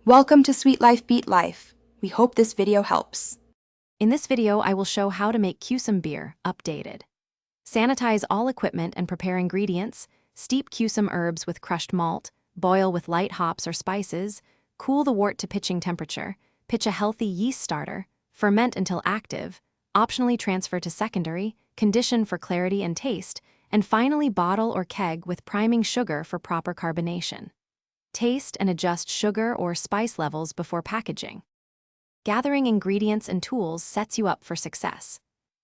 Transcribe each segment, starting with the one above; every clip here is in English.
Welcome to Sweet Life Beat Life. We hope this video helps. In this video, I will show how to make Kusam beer updated. Sanitize all equipment and prepare ingredients. Steep Kusam herbs with crushed malt, boil with light hops or spices, cool the wort to pitching temperature, pitch a healthy yeast starter, ferment until active, optionally transfer to secondary, condition for clarity and taste, and finally bottle or keg with priming sugar for proper carbonation. Taste and adjust sugar or spice levels before packaging. Gathering ingredients and tools sets you up for success.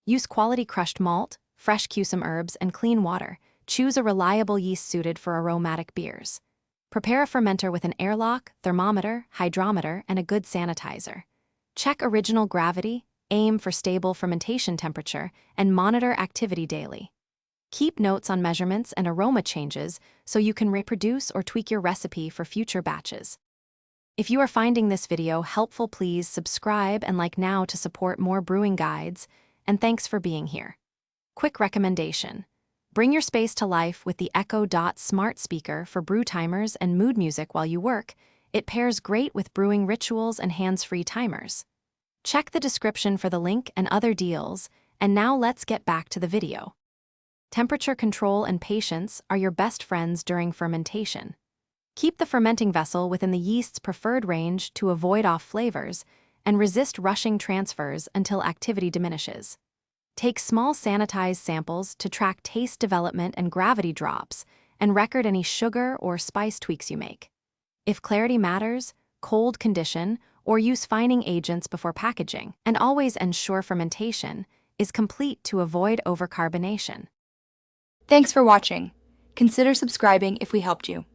Use quality crushed malt, fresh Kusam herbs, and clean water. Choose a reliable yeast suited for aromatic beers. Prepare a fermenter with an airlock, thermometer, hydrometer, and a good sanitizer. Check original gravity, aim for stable fermentation temperature, and monitor activity daily. Keep notes on measurements and aroma changes so you can reproduce or tweak your recipe for future batches. If you are finding this video helpful, please subscribe and like now to support more brewing guides, and thanks for being here. Quick recommendation: bring your space to life with the Echo Dot smart speaker for brew timers and mood music while you work. It pairs great with brewing rituals and hands-free timers. Check the description for the link and other deals, and now let's get back to the video. Temperature control and patience are your best friends during fermentation. Keep the fermenting vessel within the yeast's preferred range to avoid off flavors, and resist rushing transfers until activity diminishes. Take small sanitized samples to track taste development and gravity drops, and record any sugar or spice tweaks you make. If clarity matters, cold condition or use fining agents before packaging, and always ensure fermentation is complete to avoid overcarbonation. Thanks for watching. Consider subscribing if we helped you.